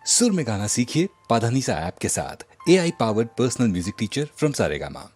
सुर में गाना सीखिए पाधानीसा ऐप के साथ। AI powered personal music teacher from Saregama.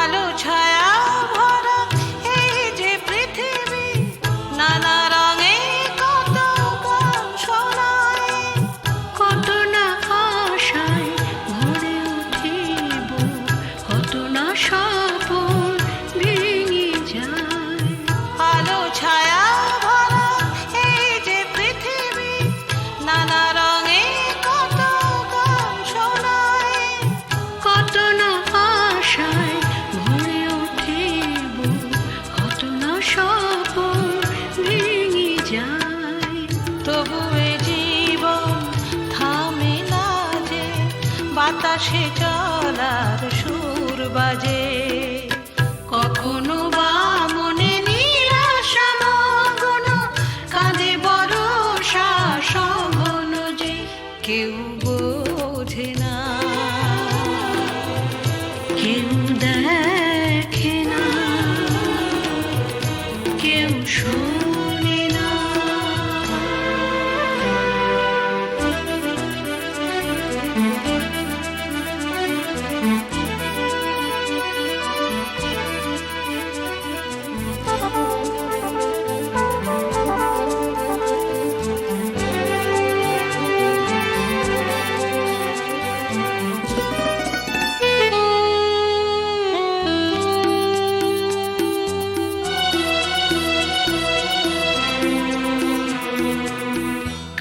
আলো ছায়া ভরা এই পাশে চলার সুর বাজে। কখনো বা মনে নিরাশা মগ্ন, কাঁদে বরষা সঘন যে কেউ বোঝে না, কেউ দেখে না, কেউ শোনে না।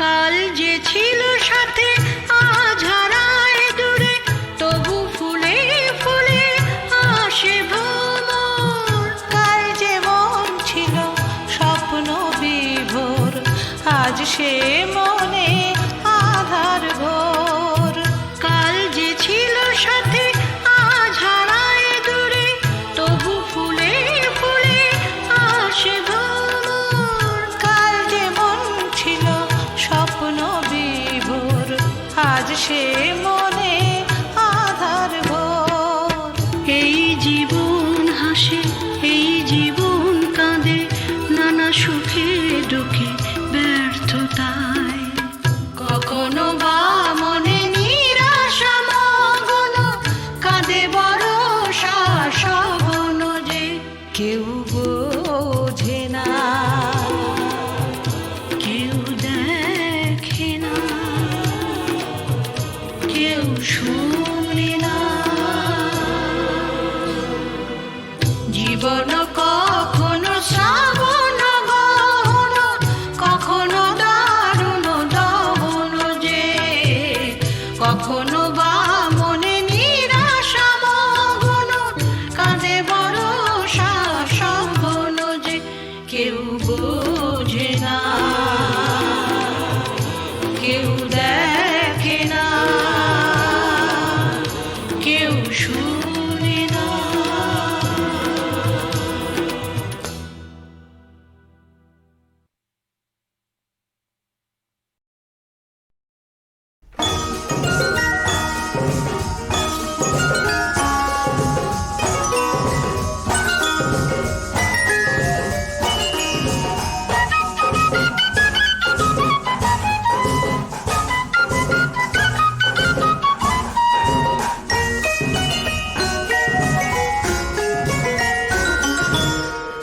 কাল যে ছিল সাথে আজ হারায় দূরে, তবু ফুলে ফুলে আসে ভ্রমর। কাল যে মন ছিল স্বপ্ন বিভোর, আজ সে মনে আধার ঘোর। কাল যে ছিল সাথে আজ হারায় দূরে, তবু ফুলে ফুলে আসে ভ্রমর। কাল যে মন ছিল স্বপ্ন বিভোর, আজ সে মনে আধার ঘোর। এই জীবন হাসে, এই জীবন কাঁদে, নানা সুখে দুঃখে ব্যর্থতায়। কখনো বা মনে নিরাশা মগ্ন, কাঁদে বরষা সঘন যে কেউ বোঝে না, কেউ দেখে না, কেউ শোনে না। জীবন কখনো শ্রাবণ গহন, কখনো দারুণ দহন যে, কখনো বা মনে নিরাশা মগ্ন, কাঁদে বরষা সঘন যে কেউ বোঝে না, কেউ দেখে না, কেউ শোনে না।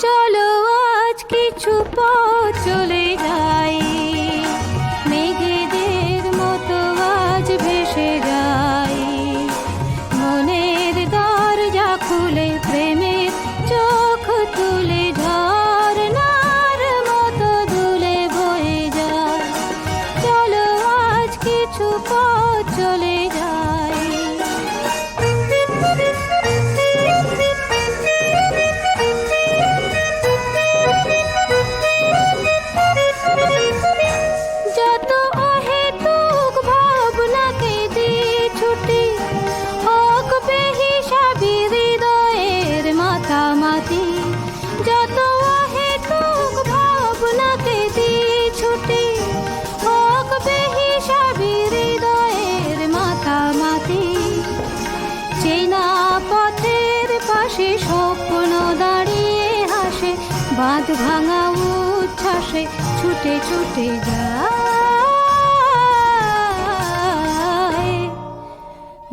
চলো আজ কিছু পথ চলে যাই, মেঘেদের মতো আজ ভেসে যাই। মনের দরজা খুলে প্রেমের চোখ তুলে, ঝর্ণার মতো দুলে বয়ে যায়। চলো আজ কিছু পথ চলে যাই। যত অহেতুক ভাবনাকে দিয়ে ছুটি, হোক বেহিসাবি হৃদয়ের মাতামাতি। যত অহেতুক ভাবনাকে দিয়ে ছুটি, হোক বেহিসাবি হৃদয়ের মাতামাতি। চেনা পথের পাশে স্বপ্ন দাঁড়িয়ে হাসে, বাঁধ ভাঙা উচ্ছ্বাসে ছুটে ছুটে যায়।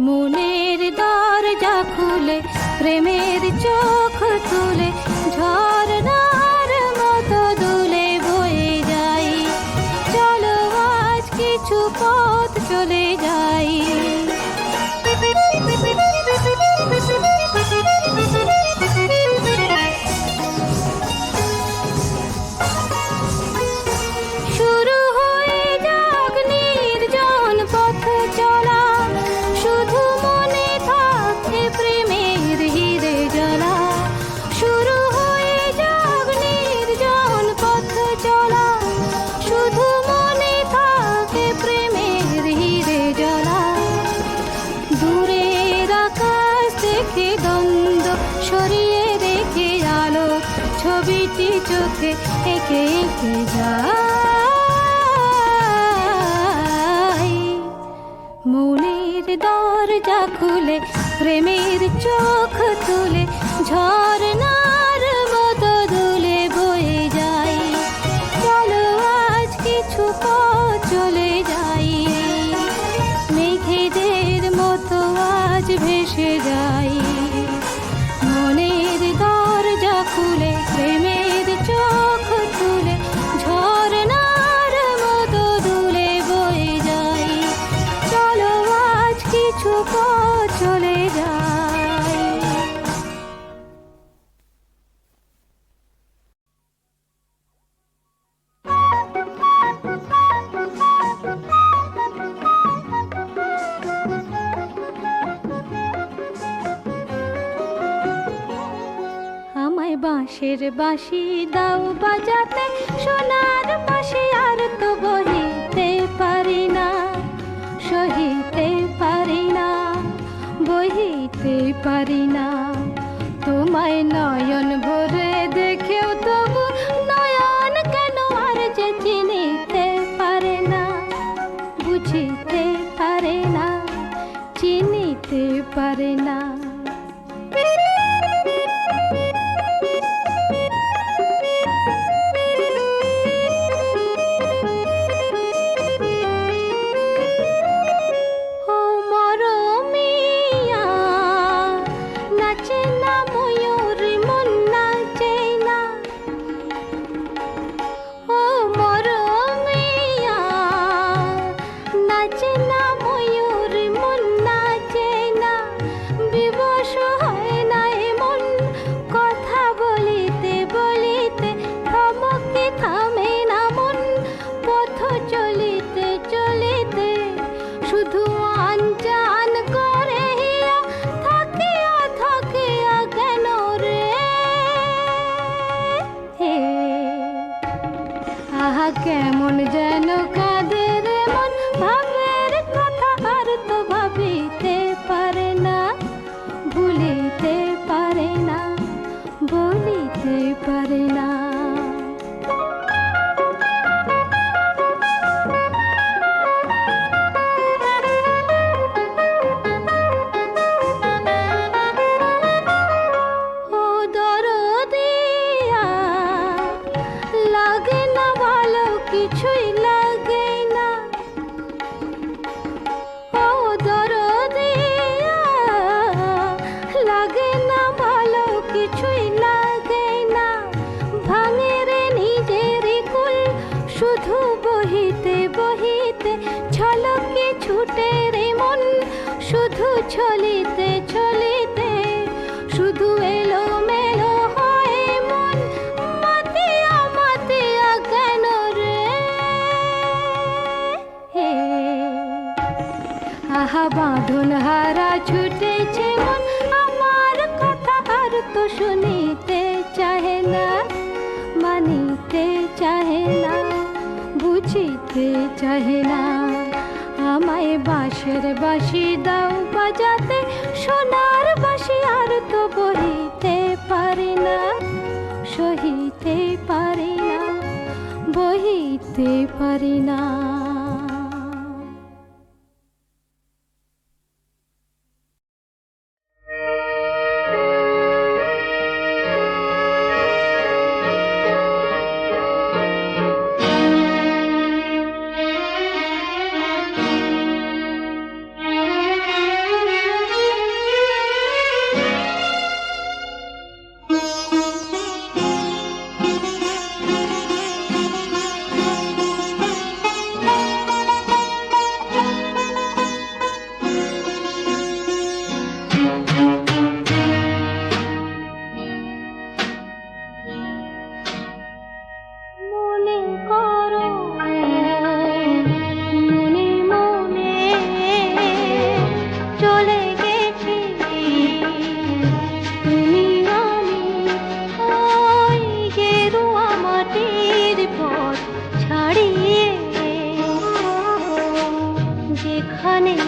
মনের দরজা খুলে প্রেমের চোখ তুলে, ঝর্ণার মতো দুলে বয়ে যাই। চলো আজ কিছু পথ চলে যাই। শুরু হয়ে যাক নির্জন পথ চলা, শুধু মনে থাকে প্রেমের হিরে জ্বলা। ছবিটি চোখে এঁকে এঁকে যায়। মনের দরজা খুলে প্রেমের চোখ তুলে ঝর্ণার মতো দুলে বয়ে যাই। চলো আজ কিছু পথ চলে যাই, মেঘেদের মতো আজ ভেসে যাই। মনের দরজা খুলে প্রেমের চোখ তুলে ঝর্ণার মতো দুলে বয়ে যাই। চলো আজ কিছু পথ চলে যাই। আমায় বাঁশের বাঁশি দাও বাজাতে, সোনার বাঁশি আর তো বহিতে পারি না, সহিতে পারি না, বহিতে পারি না। তোমায় নয়ন ভরে দেখেও তবু নয়ন কেন আর যে চিনিতে পারে না, বুঝিতে পারে না, চিনিতে পারে না। কেমন যেন কাদের মন, ভাবের কথা আর তো ভাবিতে পারে না, ভুলিতে পারে না, বলিতে পারে না। কিছুই লাগে না, ও দরদিয়া, লাগে না ভালো, কিছুই লাগে না। ভাঙে রে নিজেরই কুল, শুধু বহিতে বহিতে ছলকে ছুটে রে মন, শুধু ছলিতে ছলিতে শুধু এলো মেলো হয় মন। মাতিয়া মাতিয়া কেন রে, আহা বাঁধন হারা ছুটেছে মন, আমার কথা আর তো শুনিতে চাহে না, মানিতে চাহে না, বুঝিতে চাহে না। আমায় বাঁশের বাঁশি দাও বাজাতে, সোনার বাঁশি আর তো বহিতে পারি না, সহিতে পারি না, বহিতে পারি না।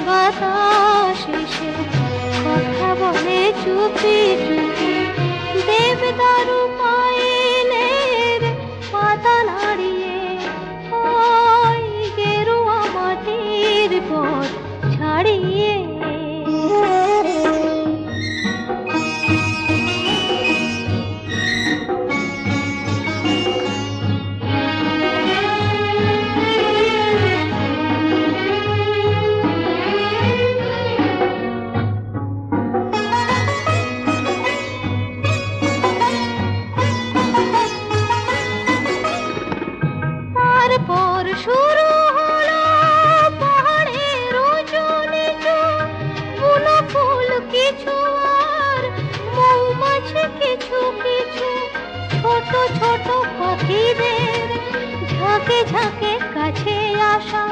বাতাস এসে কথা বলে চুপি চুপি, দেবদারু পায়ে ছোট ছোট পাখিদের ঝাঁকে ঝাঁকে কাছে আসা,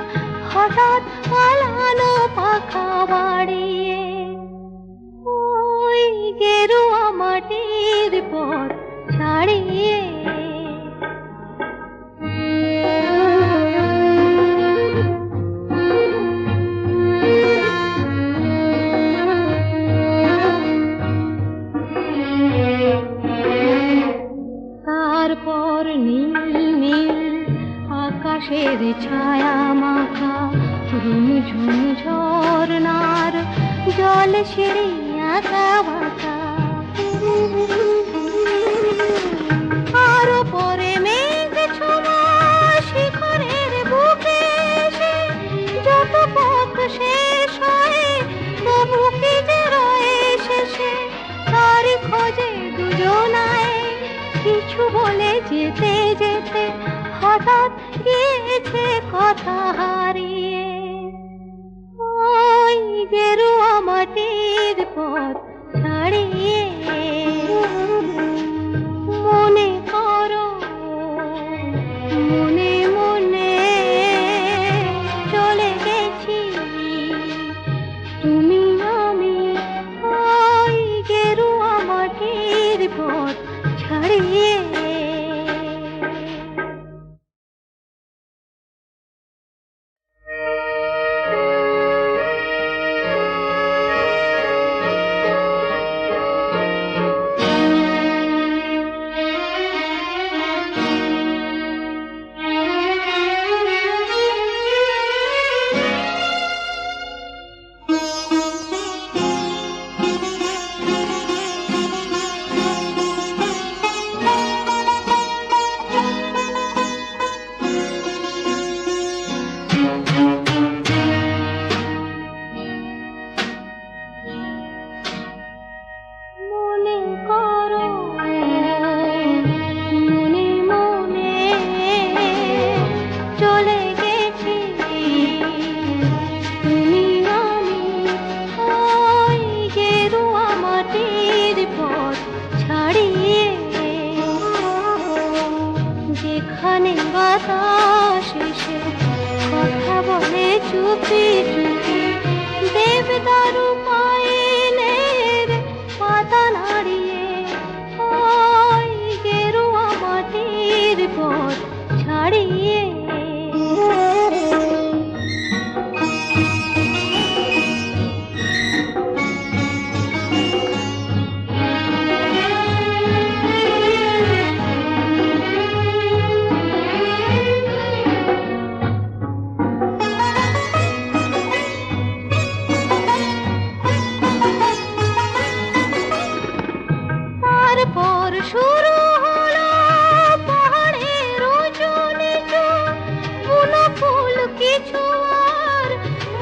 হঠাৎ পালানো পাখা বাড়িয়ে। ওই গেরুয়া মাটির পথ ছাড়িয়ে। তারপর নীল নীল আকাশের ছায়া মাখা ঝুমঝুম ঝরনার জল সিঁড়ি আঁকা বাঁকা। আরো পরে মেঘ ছোঁয়া শিখরের বুকে এসে, যত পথ শেষ হয় তবু কি যে রয়ে শেষে। তারই খোঁজে দুজনায় কিছু বলে যেতে যেতে হঠাৎ গিয়েছে কথা হারিয়ে। ওই গেরুয়া মাটির পথ ছাড়িয়ে। মনে করো মনে মনে চলে গেছি তুমি আমি, ওই গেরুয়া মাটির পথ ছাড়িয়ে। বাতাস এসে কথা বলে চুপি চুপি, দেবদারু পায়ের পাতা নাড়িয়ে। ওই গেরুয়া মাটির পথ ছাড়িয়ে। তারপর শুরু হলো পাহাড়ের উঁচু নিচু, বুনো ফুল কিছু আর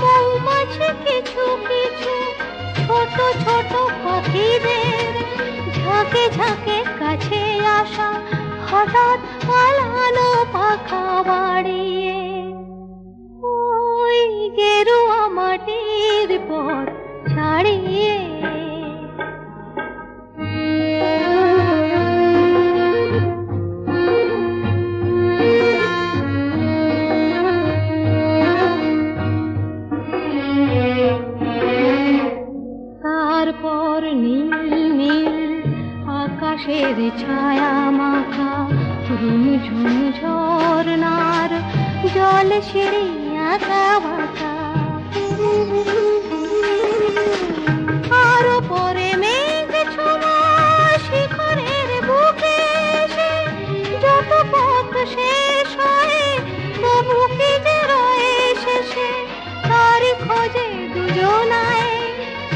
মৌমাছি কিছু কিছু, ছোট ছোট পাখিদের ঝাঁকে ঝাঁকে কাছে আসা, হঠাৎ পালানো পাখা বাড়িয়ে। ওই গেরুয়া মাটির পথ ছাড়িয়ে। তারপর নীল নীল আকাশের ছায়া মাখা ঝুমঝুম ঝরনার জল সিঁড়ি আঁকা বাঁকা। আরো পরে মেঘ ছোঁয়া শিখরের বুকে এসে, যত পথ শেষ হয় তবু কি যে রয়ে শেষে। তারই খোঁজে দুজনায়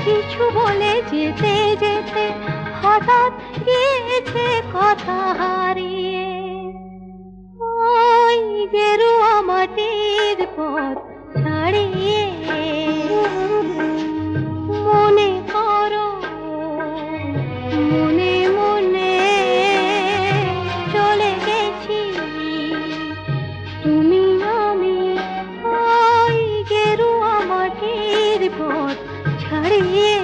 কিছু বলে যেতে যেতে হঠাৎ গিয়েছে কথা হারিয়ে। ওই গেরুয়া মাটির পথ ছাড়িয়ে। মনে করো মনে মনে চলে গেছি তুমি আমি, ওই গেরুয়া মাটির পথ ছাড়িয়ে।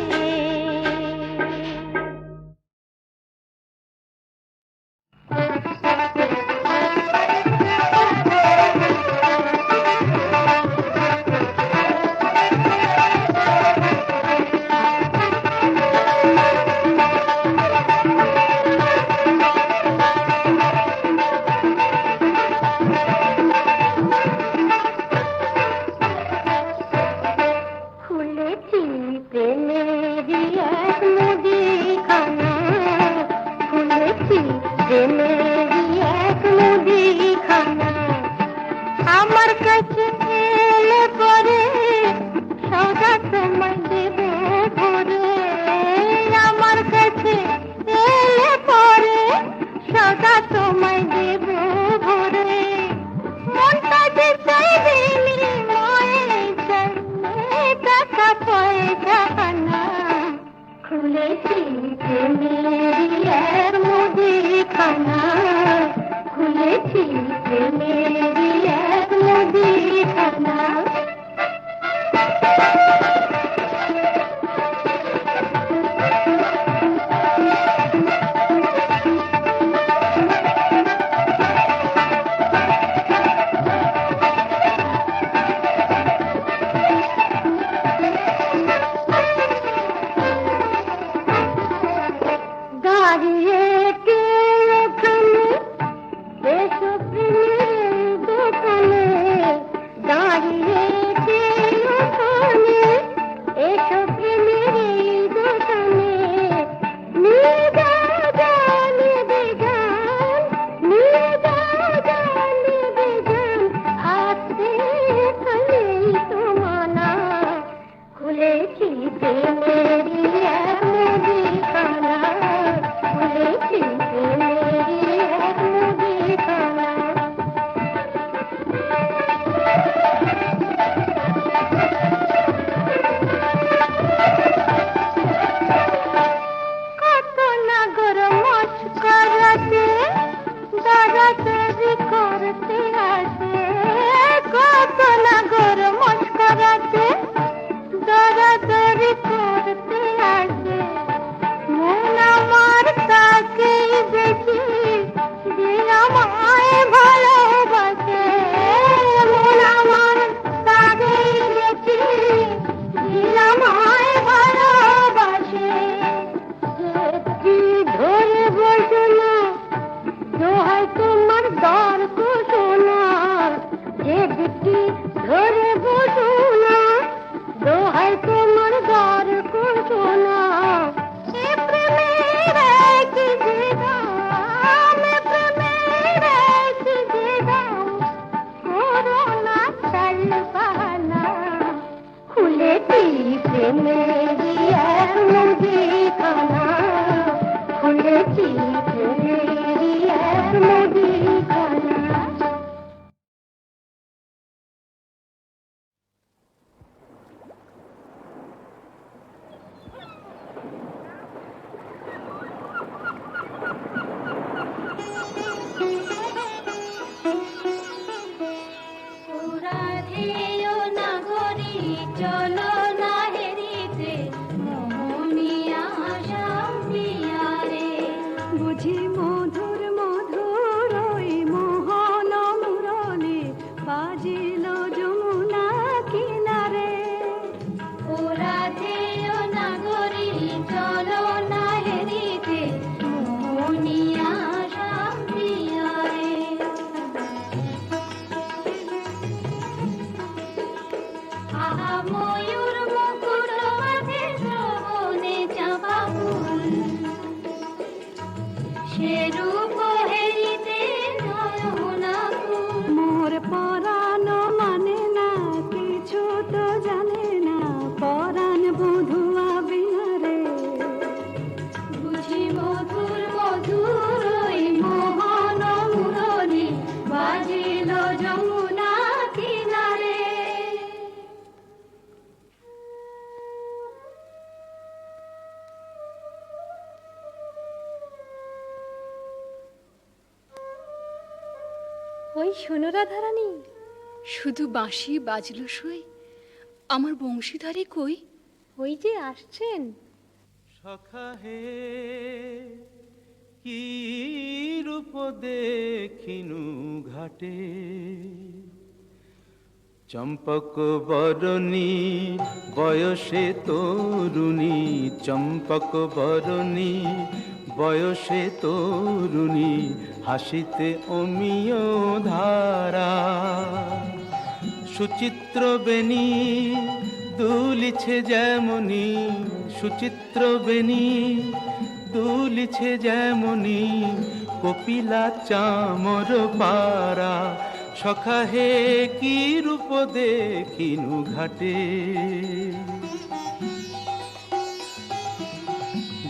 মনটা তোমায় দেব ভরে, মনটা যে চাইবে নির্ময়ে চাইলে টাকা পয়সা না। খুলেছি প্রেমের এক মুদিখানা, খুলেছি প্রেমের এক মুদিখানা। দাঁড়িয়ে কে ওখানে এসো প্রেমের দোকানে, দাঁড়িয়ে কে ওখানে এসো প্রেমের দোকানে। নিয়ে যাও জানে বেজান, নিয়ে যাও জানে বেজান, আসতে খালি তোমানা। খুলেছি প্রেমের এক মুদিখানা, খুলেছি প্রেমের এক মুদিখানা। কত নাগর মস্করাতে দাদাদারি করতে আসে, কত নাগর মস্করাতে দাদাদারি করতে আসে। মন আমার তাকেই দেখি যে আমায় ভালোবাসে, মন আমার তাকেই দেখি যে আমায় ভালোবাসে। একটি ধরে বসো না, দোহাই তোমার দর কুশোনা, একটি ধরে বসো না, দোহাই তোমার দর কুশোনা। এ প্রেমের এক যে দাম, এ প্রেমের এক যে দাম, করোনা চাল বাহানা। খুলেছি প্রেমের এক মুদিখানা, খুলেছি প্রেমের এক মুদিখানা। রাধেয় নাগরী চলো না হেরিতে, মোহনিয়া শান্তিয়া রে। বুঝি মধুর মধুর ওই মোহন মুরলি বাজিল যমুনা কিনারে। ও রাধেয় নাগরী চলো না হেরিতে, মোহনিয়া শান্তিয়া রে। আহা ময়ূর মুকুট মাঝে শ্রবণে চাপা ফুল, সে রূপ হেরিতে নয়না কুল। মোর পরাণ মানে না কিছু তো জানে না, পরাণ বধুয়া বিহারে। বুঝি মধুর মধুর ওই মোহন মুরলি বাজিল যমুনা কিনারে। ওই শোনো রাধারানী, শুধু বাঁশি বাজলো সই, আমার বংশীধারে কই? ওই যে আসছেন। সখা হে কি রূপ দেখিনু ঘাটে, চম্পক বরণী বয়সে তরুণী, চম্পক বরণী বয়সে তরুণী, হাসিতে অমিয় ধারা। সুচিত্র বেণী দুলিছে যেমনি, সুচিত্র বেণী দুলিছে যেমনি, কপিলা চামর পারা। সখা হে কি রূপ দেখিনু ঘাটে,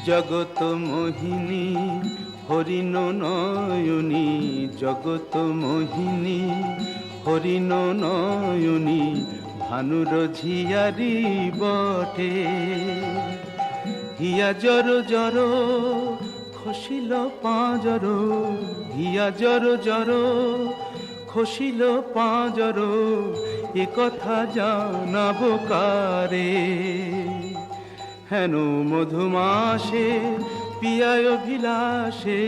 জগত মোহিনী হরিণ নয়নী জগত মোহিনী, হরিণ নয়নী ভানুর ঝিয়ারি বটে। হিয়া জর জর খসিল পাঁজর, হিয়া জর জর খসিল পাঁজর, এ কথা জানাবো কারে? হেন মধুমাসে পিয়ায় বিলাসে,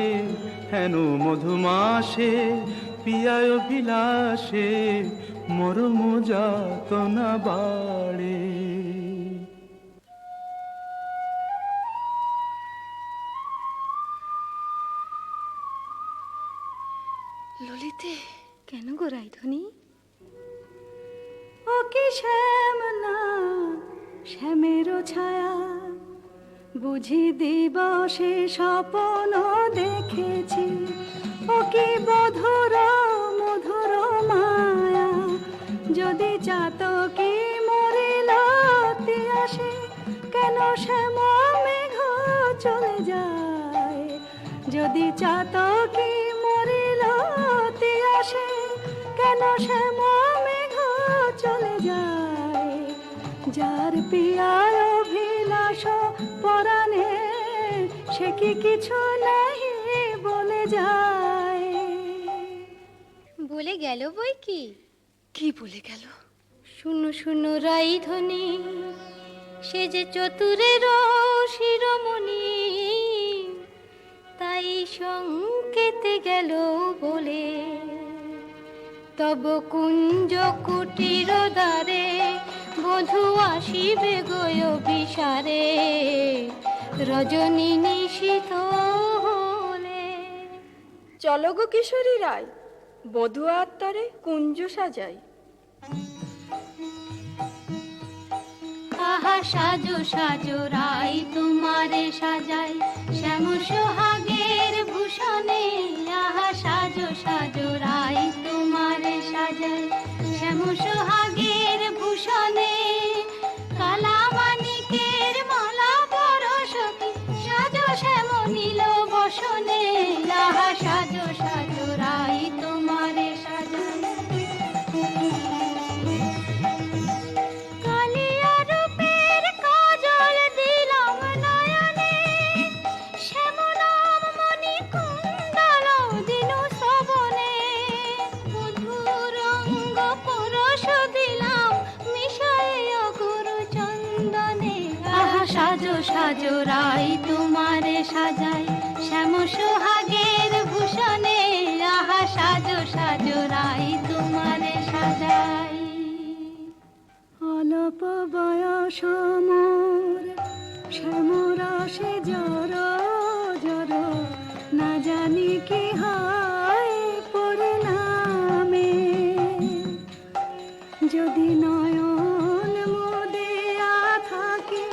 হেন মধুমাসে পিয়ায় বিলাসে, মরম যাতনা বাড়ে। ললিতে, কেন গো রাইধনি? ও কি শ্যাম না শ্যামেরও ছায়া, বুঝি দিবসে স্বপ্ন দেখেছি। ও কি মধুর মধুর মায়া, যদি চাতকি মরিল আসে, কেন শ্যাম মেঘ চলে যায়? যদি চাতকি মরিল আসে, কেন শ্যাম মেঘ চলে যায়? যার পিয়ার অভিলাষ পরাণে, সে কি কিছু নাহি বলে যায়? বলে গেল বই কি? কি বলে গেল? শুনো শুনো রাইধনি, সে যে চতুরের শিরোমণি, তাই সংকেতে গেল বলে, তব কুঞ্জ কুটির দ্বারে বধূ আসিবে গয় বিসারে, রজনী নিশীথ হলে। চলো গো কিশোরী রায়, বধূ আত্মারে কুঞ্জ সাজাই। আহা সাজো সাজো রাই তোমারে সাজাই, শ্যাম সোহাগের ভূষণে। আহা সাজো সাজো রাই তোমারে সাজাই, শ্যাম সোহাগের ভূষণে। কালা মানিকের মালা পরশকি, সাজো শ্যাম নীল বসনে। আহা সাজো সাজো রাই তোমারে সাজাই। সাজো সাজো রাই তোমারে সাজাই, শ্যাম সোহাগের ভূষণে। আহা সাজো সাজো রাই তোমারে সাজাই। অল্প বয়স মোর শ্যামরাশে জর জর, না জানি কি হয় পরিণামে। যদি নয়ন মুদিয়া থাকে,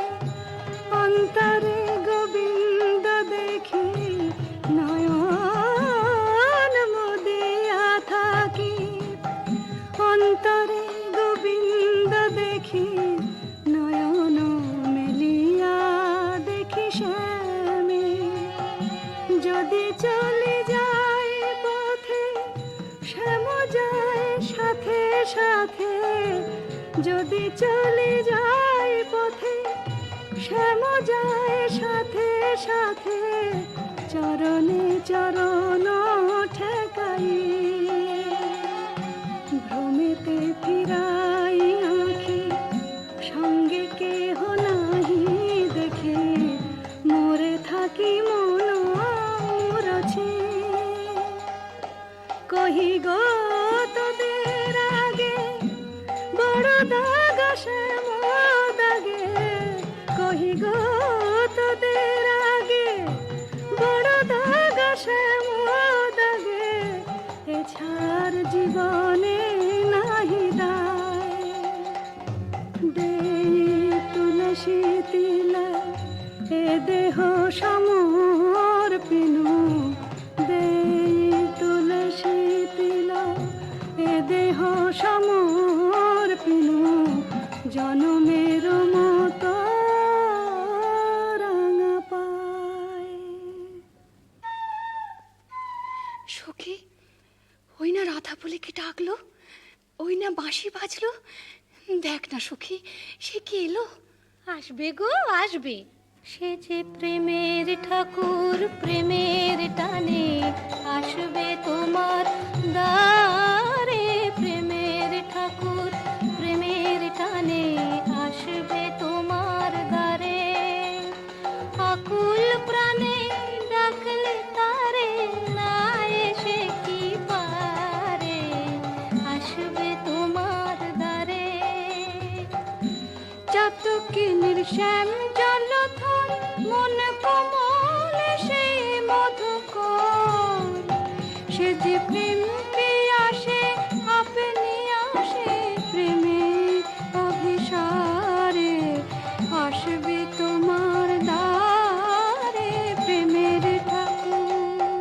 অন্তরে গোবিন্দ দেখি। নয়ন মুদিয়া থাকি, অন্তরে গোবিন্দ দেখি। নয়ন মেলিয়া দেখি শ্যামে, যদি চলে যায় পথে, শ্যাম যায় সাথে সাথে। যদি চলে যায় পথে, শ্যাম যায় সাথে সাথে। চরণে চরণ ঠেকাই, ভ্রমেতে ফিরাই আঁখি। সঙ্গে কেহ নাহি দেখে, মোরে থাকি মন মুরছে। কহি গো তোদের আগে, বড় দাগ শ্যাম দাগে। কহি গো তোদের আগে, বড় দাগ শ্যাম দাগে। এছাড় জীবনে নাহি দায়। দেই তুলসী তিলা, এ দেহ সমর্পিনু। দেই তুলসী তিলা, সখী, ওই না রাধা বলে কি ডাকলো, ওই না বাঁশি বাজলো। দেখ না সখী, সে কি এলো। আসবে গো আসবে, সে যে প্রেমের ঠাকুর, প্রেমের টানে আসবে তোমার দ্বারে। প্রেমের ঠাকুর, প্রেমের টানে আসবে তোমার দ্বারে। আকুল প্রাণে ডাকলে তারে, না এসে কি পারে, আসবে তোমার দ্বারে। চাতকিনীর শ্যাম জলধর, মন কমল সেই মধুকর। সে যে প্রেম পিয়াসে আপনি আসে, প্রেমে অভিসারে আসবে তোমার দ্বারে। প্রেমের ঠাকুর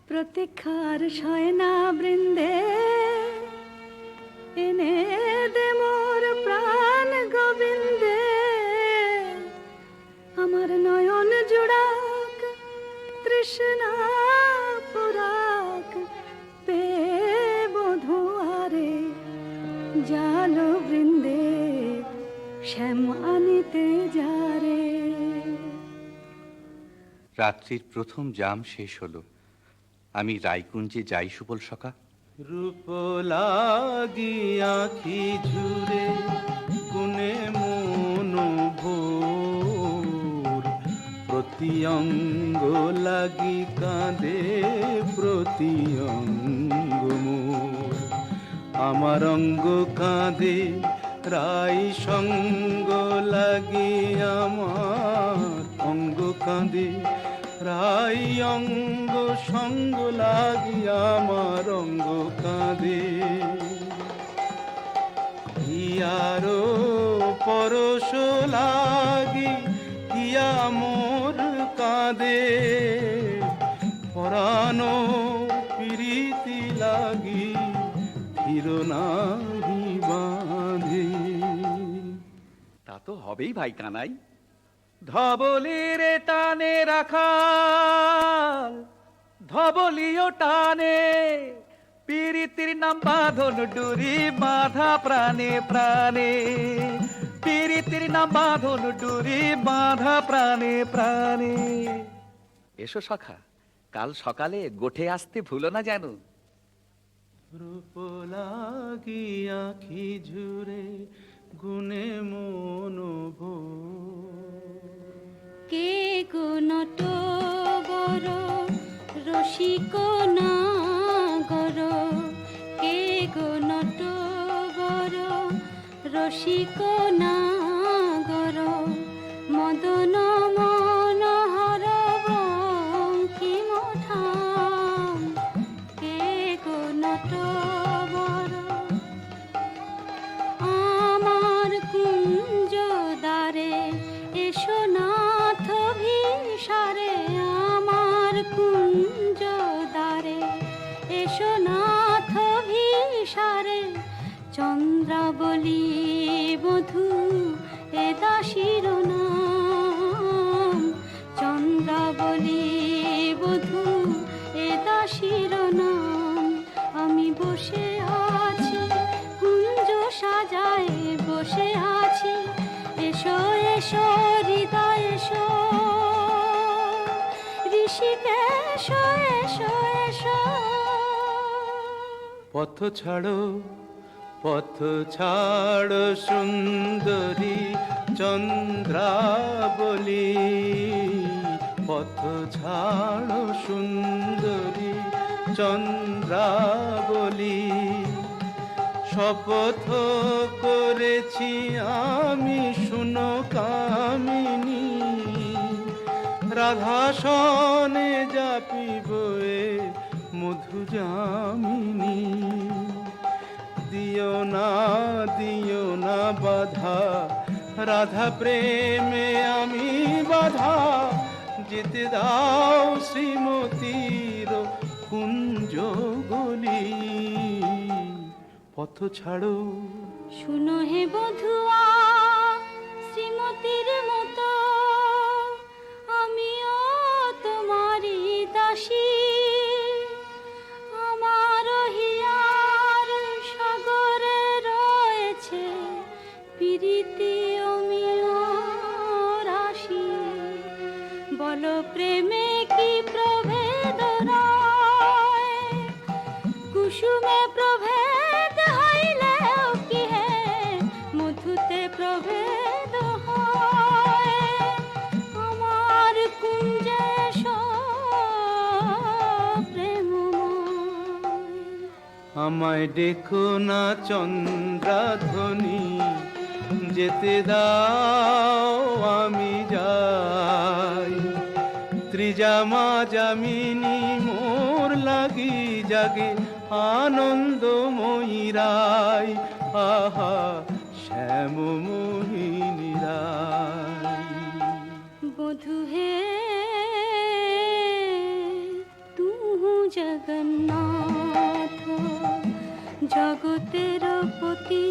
প্রতীক্ষার শয়না বৃন্দে, এনে দে মোর প্রাণ গোবিন্দে। আমার নয়ন জোড়াক তৃষ্ণা পুরাক, পে বধুয়ারে জাল বৃন্দে শ্যাম আনিতে যারে। রাত্রির প্রথম জাম শেষ হলো, আমি রায়কুঞ্জে যাই সুবল সখা। রূপ লাগি আঁখি ঝুরে, গুনে মন ভোর। প্রতি অঙ্গ লাগি কাঁদে, প্রতি অঙ্গ মোর। আমার অঙ্গ কাঁদে রাই সঙ্গ লাগি, আমার অঙ্গ কাঁদে রাই অঙ্গ সঙ্গ লাগি, আমার অঙ্গ কাঁদে। হিয়ারো পরশ লাগি, হিয়া মোর কাঁদে। পরানো প্রীতি লাগি, ফির নাহি বাঁধে। তা তো হবেই ভাই কানাই। ধবলির টানে রাখাল, ধবলিও টানে। পীরিতির নাম বাঁধন ডুরি, বাঁধা প্রাণে প্রাণে। পীরিতির নাম বাঁধন ডুরি, বাঁধা প্রাণে প্রাণে। এসো সখা, কাল সকালে গোঠে আসতে ভুলো না যেন। রূপ লাগি আঁখি ঝুরে, গুনে মন ভোর। কে গো নটবর রসিক নাগর, কে গো নটবর রসিক নাগর। মদন মনোহর বঙ্কিম ঠাম, কে গো নটবর। আমার কুঞ্জ দ্বারে এসো নাথ ভিসারে, আমার কুঞ্জ দ্বারে এসো নাথ ভিসারে। চন্দ্রাবলী বধূ এ দাসীর নাম, চন্দ্রাবলী বধূ এ দাসীর নাম। আমি বসে আছি কুঞ্জ সাজায়, বসে আছি। এসো এসো হৃদয় এসো, ঋষিকেশ এসো এসো। পথ ছাড়ো, পথ ছাড়ো সুন্দরী চন্দ্রাবলী। পথ ছাড়ো সুন্দরী চন্দ্রাবলী। শপথ করেছি আমি শুনো কামিনী, রাধা সনে যাপিব এ মধু যামিনী। দিও না বাধা, রাধা প্রেমে আমি বাধা। যেতে দাও শ্রীমতীর কুঞ্জ গলি। পথ ছাড়ো, শুনো হে বধুয়া শ্রীমতীর মতো, আমিও তোমারই দাসী। কুসুমে প্রভেদ হইলেও কি হে মধুতে প্রভেদ হয়। আমার কুঞ্জে প্রেমময়। আমায় দেখো না চন্দ্রাধ্বনি, যেতে দাও আমি যাই। ত্রিজামা যামিনী মোর লাগি জাগে আনন্দময়ী রায়, আহা শ্যাম মোহিনী রায়। বধু হে তুহু জগন্নাথ জগতের পতি,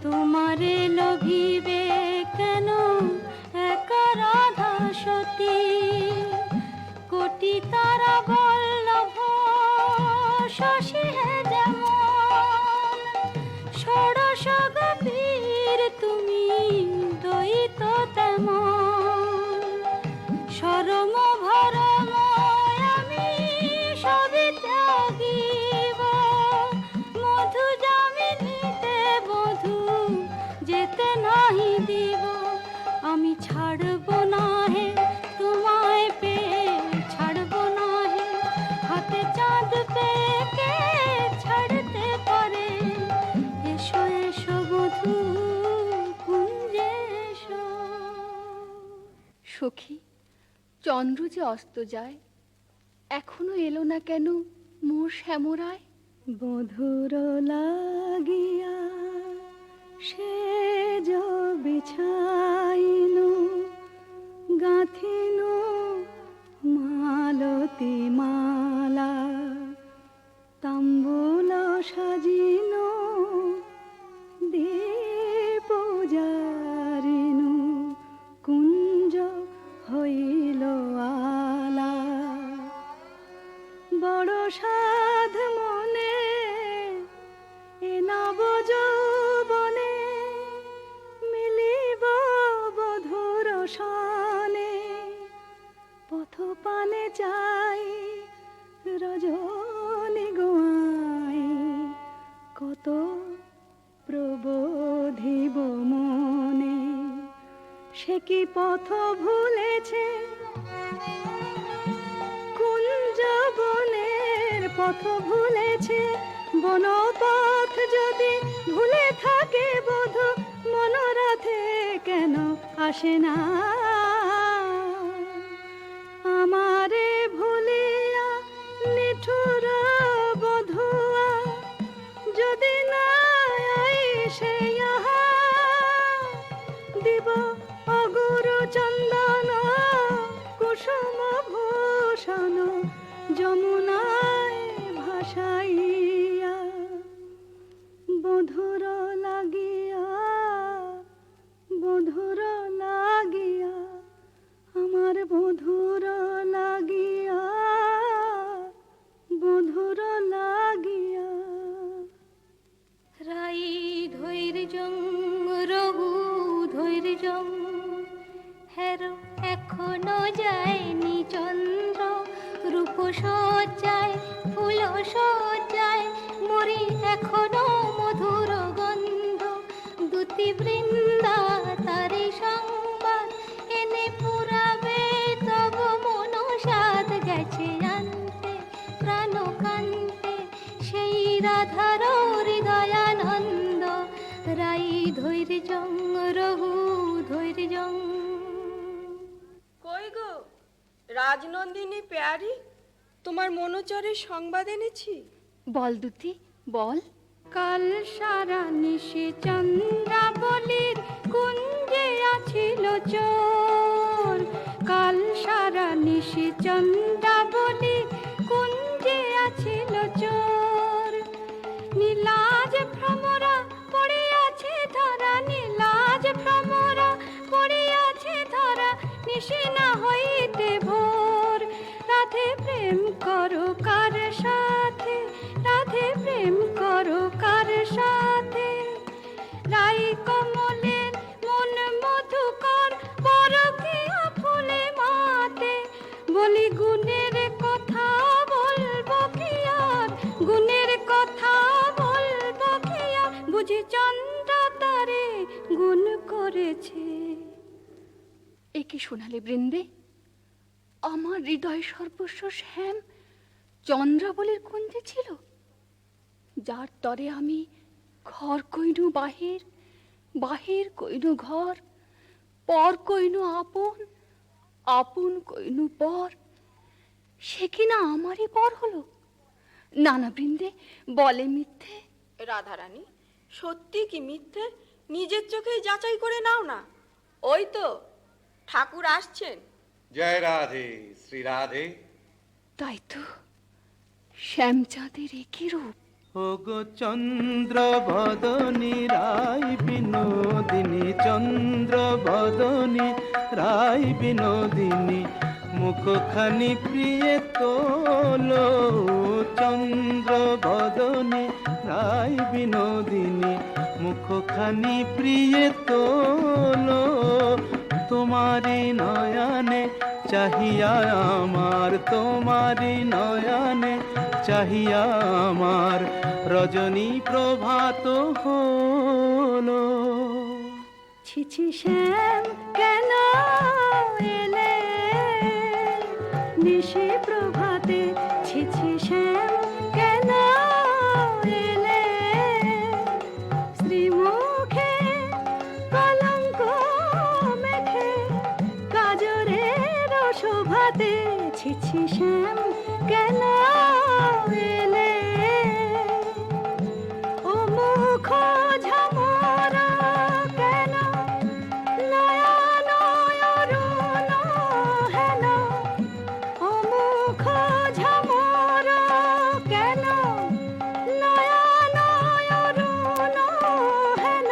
তোমারে লভিবে কেন একা রাধা সতী। কোটি তারা বল্লভ শশী হে যেমন, ষোড়শ গভীর তুমি দ্বৈত তেমন। সরম ভরম আমি সবই ত্যাগিব, মধু যামিনীতে বধূ যেতে নাহি দিব। আমি ছাড়ব না হে তোমায় পেয়ে, ছাড়ব না হে হাতে চাঁদ পেয়ে কে ছাড়তে পারে। এসো এসো বধূ কুঞ্জে এসো। সখী, চন্দ্র যে অস্ত যায়, এখনো এলো না কেন মোর শ্যামরায়? বধুর লাগিয়া সে বিছাইনু গাঁথিনু মালতী মালা, তাম্বুল সাজিনু দীপ জারিনু কুঞ্জ হইল আলা। বড় সাধ মনে এ নব যৌবনে, মিলিব বধুর সনে। পথ পানে চাই রজনী গোয়াই, কত প্রবোধিব মনে। সে কি পথ ভুলেছে কুঞ্জ বনের পথ ভুলেছে। বনপথ যদি ভুলে থাকে বধূ, মনোরথে কেন আসে না? আমারে ভুলিয়া নিঠুর বধুয়া, যদি না আইসে ইহা দিব অগুরু চন্দন কুসুম ভূষণ যমুনায় ভাসাইয়া। বধুর লাগিয়া বধুর লাগিয়া, আমার বধুর লাগিয়া বধুর লাগিয়া। রাই ধৈর্যং রঘু ধৈর্যং, হের এখনো যায়নি চন্দ্র। রূপ সজ্জায় ফুল সজ্জায় মরি এখনো মধুর গন্ধ। দুতি বৃন্দা তারি সংবাদ এনে পুরাবে, তব মনসাদ গেছে আনতে প্রাণ কান্তে। সেই রাধার হৃদয়ানন্দ, রাই ধৈর্যং রঘু ধৈর্যং। কই গো রাজনন্দিনী পেয়ারি, তোমার মনোচরের সংবাদ এনেছি। বল দুতি বল। কাল সারা নিশি চন্দ্রাবলীর কুঞ্জে আছিল চোর। কাল সারা নিশি চন্দ্রাবলীর কুঞ্জে আছিল চোর। নীলাজ ভ্রমরা পড়িয়াছে ধরা, নীলাজ ভ্রমরা পড়িয়াছে ধরা। নিশি না হইতে ভোর, রাধে প্রেম করো কার সাথে, রাধে প্রেম করো কার সাথে। রাই কমলের মন মধুকর, পরকীয়া ফুলে মাতে। বলি গুণের কথা বলবো কি আর, করেছে। এ কি শোনালে বৃন্দে? আমার হৃদয় সর্বস্ব শ্যাম চন্দ্রাবলীর কুঞ্জে ছিল, যার তরে আমি ঘর কইনু বাহির, বাহির কইনু ঘর, পর কইনু আপন, আপন কইনু পর। সে কিনা আমারই পর হলো? না না বৃন্দে, বলে মিথ্যে। রাধারানী, সত্যি কি মিথ্যে নিজের চোখেই যাচাই করে নাও না। ওই তো ঠাকুর আসছেন। জয় রাধে, শ্রী রাধে। তাই তো, শ্যামচাঁদের একই রূপ। ওগো চন্দ্র বদনী রায় বিনোদিনী, চন্দ্র বদনী রায় বিনোদিনী, মুখখানি প্রিয়ে তোলো। চন্দ্র বদনী রায় বিনোদিনী, মুখখানি প্রিয়ে তোলো। তোমারি নয়নে চাহিয়া আমার, তোমারি নয়নে চাহিয়া আমার, রজনী প্রভাত হলো। ছিছি শ্যাম কেন এলে নিশি প্রভাতে, ছিছি শ্যাম কেন এলে শ্রীমুখে কলঙ্ক মেখে কাজরের শোভাতে, ছিছি শ্যাম কেন এলে ও মুখ ঝামরা কেন নয়ন অরুণ হেন, ও মুখ ঝামরা কেন নয়ন অরুণ হেন,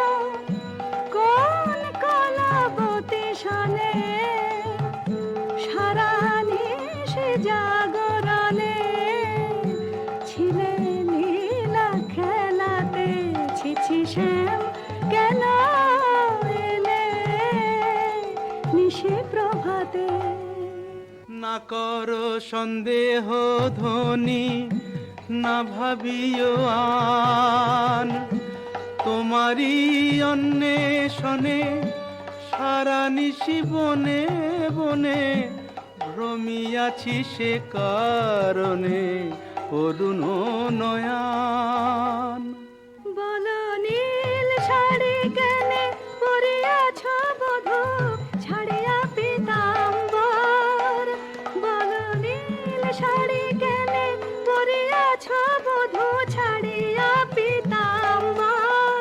কোন কলাবতী শনে সারা নিশি জাগরণে ছিলে লীলা খেলাতে, ছিছি শ্যাম কেন এলে নিশি প্রভাতে। না করো সন্দেহ ধ্বনি, না ভাবিও আন, তোমারই অন্বেষণে সারা নিশি বনে বনে ভ্রমিয়াছি, সে কারণে অরুণ নয়ান। বলো নীল শাড়ি কেনে পরিয়াছ বধূ ছাড়িয়া পীতাম্বর, বলো নীল শাড়ি কেনে পরিয়াছ বধূ ছাড়িয়া পীতাম্বর,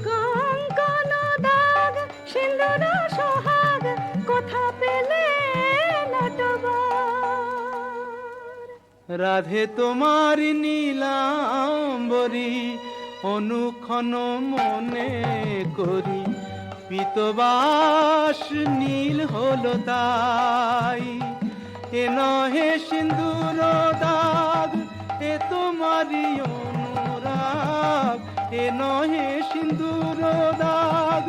কঙ্কন দাগ সিন্দুর সোহাগ কোথা পেলে নটবর। রাধে তোমার নীলাম্বরী অনুক্ষণ মনে করি, পীতবাস নীল হলো তাই। এ নহে সিন্দুর দাগ, এ তোমারই অনুরাগ, এ নহে সিন্দুর দাগ,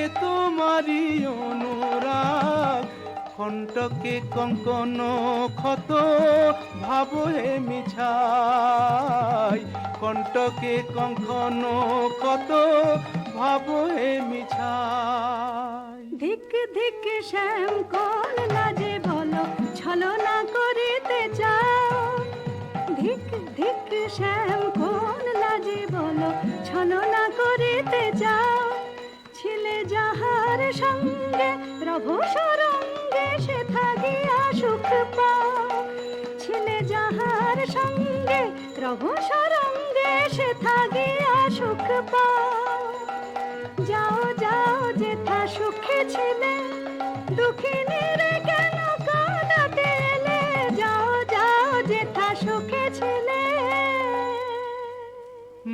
এ তোমারই অনুরাগ। কণ্টকে কঙ্কন ক্ষত ভাব হে মিছাই, কণ্টকে কঙ্কন ক্ষত ভাব হে মিছাই। ধিক ধিক শ্যাম কোন লাজে বলো ছলনা করিতে চাও, ধিক ধিক শ্যাম কোন লাজে বলো ছলনা করিতে চাও, ছিলে যাহার সঙ্গে রভ সরঙ্গে সে থাকিয়া সুখ পাও, ছিলে যাহার সঙ্গে রভ সরঙ্গে সে থাকিয়া সুখ পাও। যাও যাও যেথা সুখে ছিলে দুঃখিনী রে কেন কাঁদাতে এলে, যাও যাও যেথা সুখে ছিলে।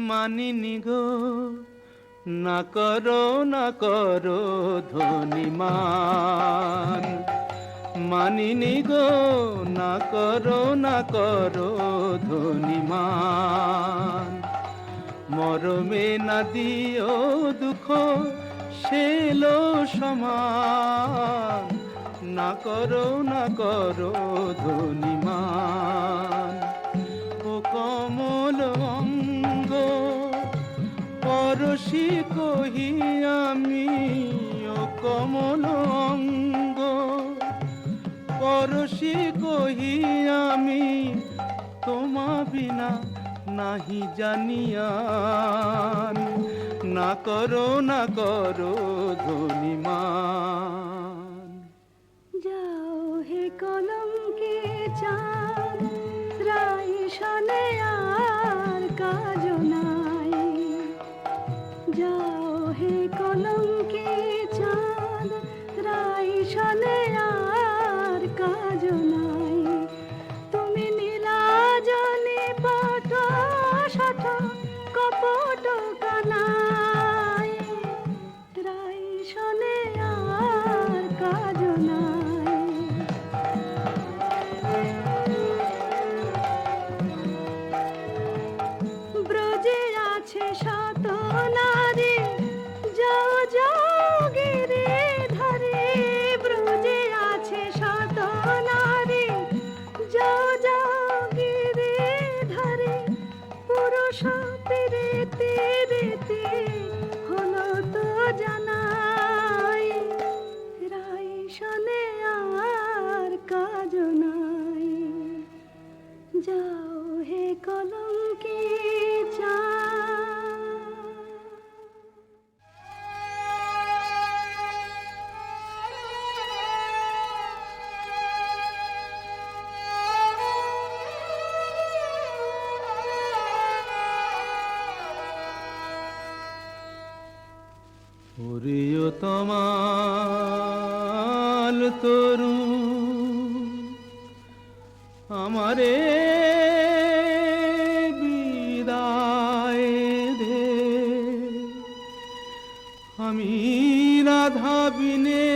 মানিনি গো না করো না করো ধ্বনিমান, মানিনি গো না করো না করো ধ্বনিমান। মরমে না দিও দুঃখ সেলো সমান, না করো ধ্বনিমান। ও কমল অঙ্গ পর পরশি কহি আমি ও কমল অঙ্গ, পরশি কহি আমি তোমা বিনা নাহি জানিয়ান, না করো ধনিমান। যাও হে কলঙ্কে চাঁদ, রাই শনে আর কাজ নাই। যাও হে কলঙ্কে চাঁদ, রাই শনে আর কাজ নাই। তুমি নীলাজনে পট শঠ কপট কানাই, রাই শনে আর কাজ নাই। ব্রজে আছে শত নারী, যাও যাও গিরি ধরে। ব্রজে আছে শত নারী, যাও যাও গিরি ধরে। পুরুষ পিরিতি রীতি হলো তো জানাই, রাই শনে আর কাজ নাই। যাও হে কলঙ্কি চাঁদ। ওরিও তমাল তরু আমারে বিদায় দে, আমি রাধা বিনে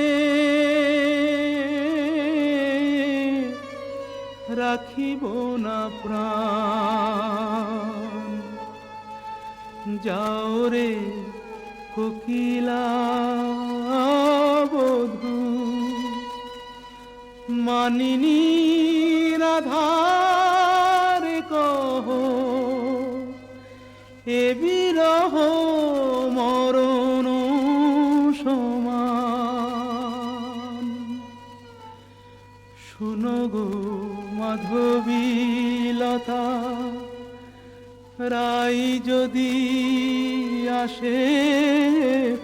রাখিব না প্রাণ। যাও রে কোকিলা বধূ, মানিনী রাধার কহ, এ বিরহ মরণ সমান। শুনো গো মাধবীলতা, রাই যদি আসে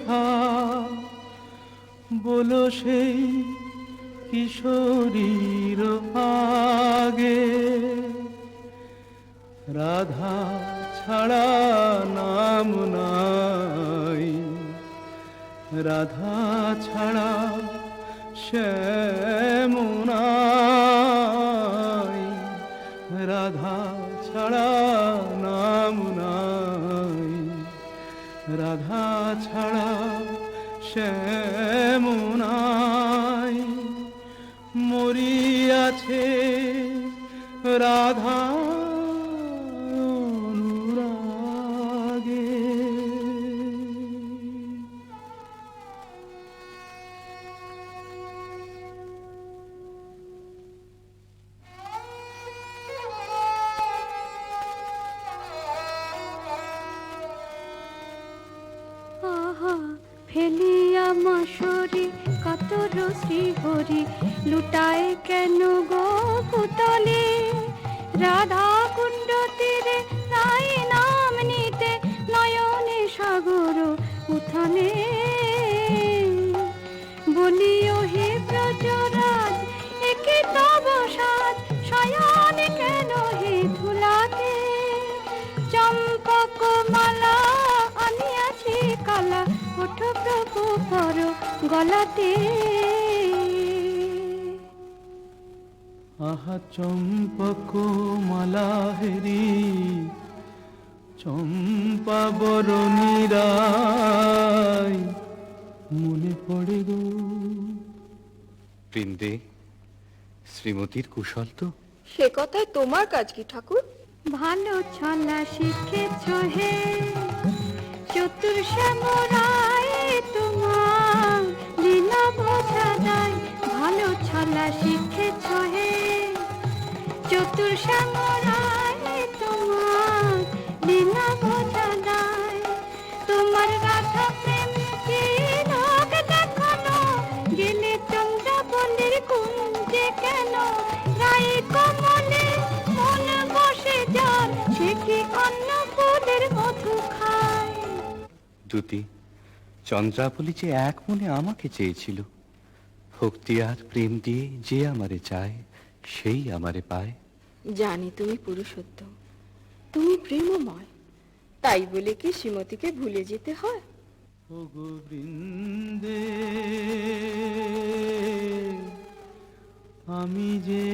থা, বলো সেই কিশোরীর আগে, রাধা ছাড়া নাম নাই, রাধা ছাড়া শ্যাম নাই, রাধা ছাড়া নাম নাই, রাধা ছাড়া শ্যাম নাই। মরিয়াছে রাধা অনুরাগে। আহা ফেলিয়া মাসরি কাতর শ্রীহরি, লুটায় কেন গো পুতলে। রাধা কুণ্ড তীরে রাই নাম নিতে, নয়নে সাগর উত্থানে। বলিও হে ব্রজরাজ, একে তব সাজ, শয়নে কেন হে ধুলাতে। চম্পক মালা আনিয়াছি কালা, ওঠ প্রভু পর গলাতে। আহা চম্পক মালা হেরি, চম্পা বরণী রায় মনে পড়ে গো। বৃন্দে শ্রীমতীর কুশল তো? সে কথায় তোমার কাজ কি ঠাকুর? ভালো ছলা শিখেছ হে চতুর শ্যামরায়, তোমার লীলা বোঝা যায়। ভালো ছলা শিখেছ হে চতুর শ্যামরায়, তোমার লীলা বোঝা যায়। তোমার দ্যুতি চন্দ্রাবলী যে এক মনে আমাকে চেয়েছিল, ভক্তি আর প্রেম দিয়ে যে আমারে চায় সেই আমারে পায়। জানি তুমি পুরুষোত্তম, তুমি প্রেমময়, তাই বলে কি শ্রীমতীকে ভুলে যেতে হয়? ও গোবিন্দে আমি যে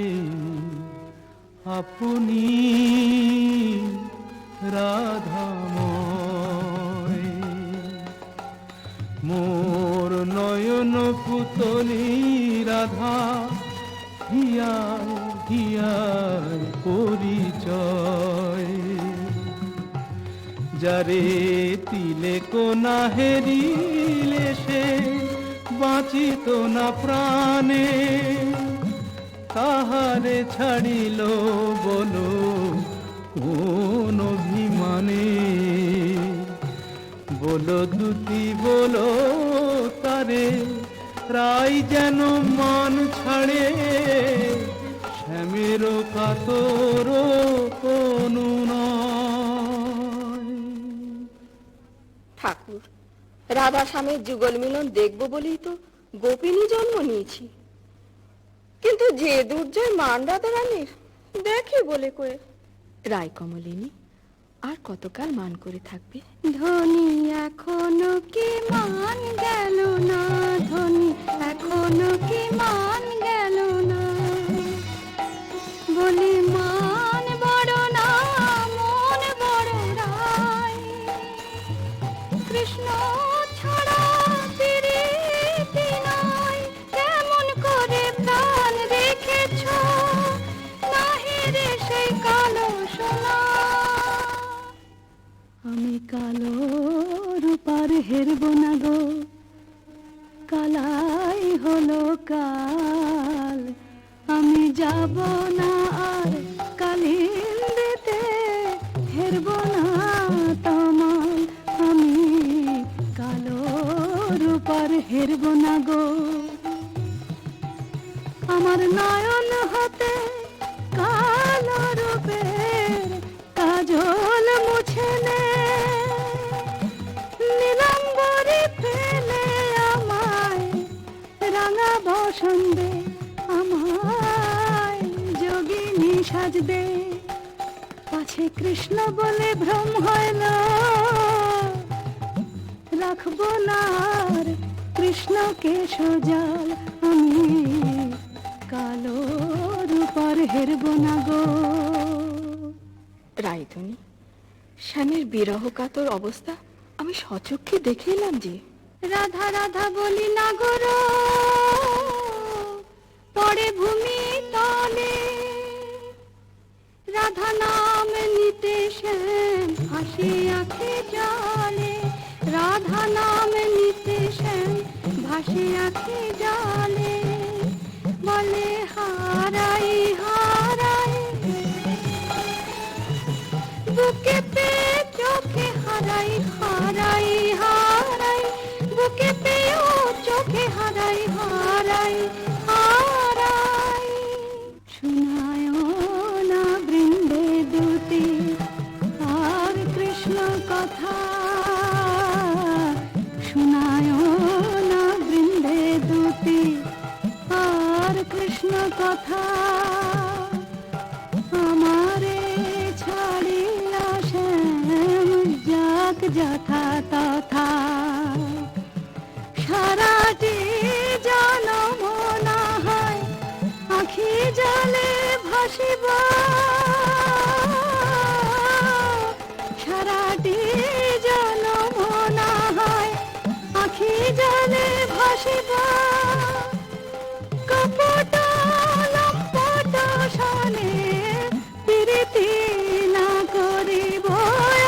আপনি রাধাময়, মোর নয়ন পুতলি রাধা হিয়ায় হিয়ায় পরিচয়, যারে তিলে কোনা হেরিলে সে বাঁচিত না প্রাণে, তাহারে ছাড়িল বলো কোন অভিমানে, বলো দ্যুতি বলো তারে রাই যেন মান ছাড়ে, শ্যামের কাতর কোনো নয়। ঠাকুর, রাধা স্বামীর যুগল মিলন দেখবো বলেই তো গোপিনী জন্ম নিয়েছি, কিন্তু যে দুর্জয় মান রাধা রানীর দেখি বলে কয়ে। রায় কমলিনী আর কতকাল মান করে থাকবে? ধনী এখনো কি মান গেল না, ধনী এখনো কি মান গেল না, বলি মান বড় না মন বড় রায়, কৃষ্ণ ছাড়া প্রীতি নাই, কেমন করে প্রাণ রেখেছ নাহি রে সেই কালো সোনা, আমি কালো রূপার হেরব না গো, কালাই হলো কাল, আমি যাব না আর কালিন্দিতে, হেরব না তমাল, আমি কালো রূপার হেরব না গো, আমার নয়ন হতে কালো রূপের কাজল মুছে নে, নীলাম্বরে ফেলে আমায় রাঙা বসন্দে, আমায় যোগিনী সাজ দে, পাছে কৃষ্ণ বলে ভ্রম হইল, রাখবো না আর কৃষ্ণকে সোজাল, আমি কালো রূপার হেরব না গো। রায়ধনী, স্বামীর বিরহ কাতর অবস্থা আমি সচক্ষে দেখে এলাম যে। রাধা রাধা বলি না গরো পড়ে ভূমি তলে, রাধা নাম নিতে শ্যাম ভাসে আঁখে জলে, রাধা নাম নিতে শ্যাম ভাসে আঁখে জলে, বলে হারাই হারাই বুকে পে চোখে হারাই হারাই হারাই, বুকে পেও চোখে হারাই হারাই হারাই, শোনায় না বৃন্দে দুটি আর কৃষ্ণ কথা, শোনায় না বৃন্দে দুটি আর কৃষ্ণ কথা, আমারে ছাড়িয়া শ্যাম যাক যথা তথা, সারাটি জনম না হয় আখি জলে ভাসিব, সারাটি জনম না হয় আখি জলে ভাসিব, কপট লম্পট সনে প্রীতি না করিব,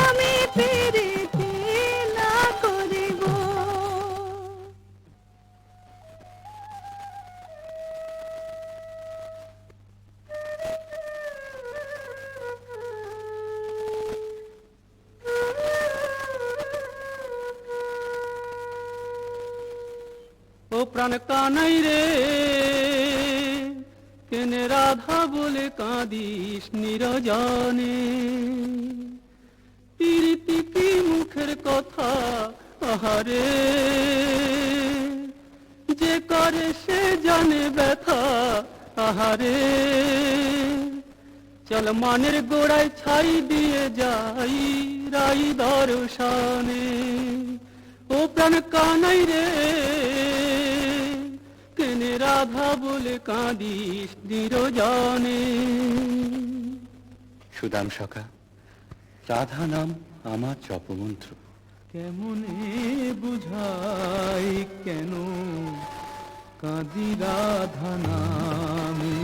আমি প্রীতি না করিব। ও প্রাণ কানাই রে, কেনে রাধা বলে কাঁদিস নিরজনে, প্রীতি কি মুখের কথা আহারে যে করে সে জানে ব্যথা, আহারে চল মানের গোড়ায় ছাই দিয়ে যাই রাই দর্শনে। ও প্রাণ কানাই রে, কেনে রাধা বলে কাঁদিস নিরজনে। সুদাম সখা, রাধা নাম আমার জপমন্ত্র। কেমনে বুঝাই কেন কাঁদি রাধা নামে,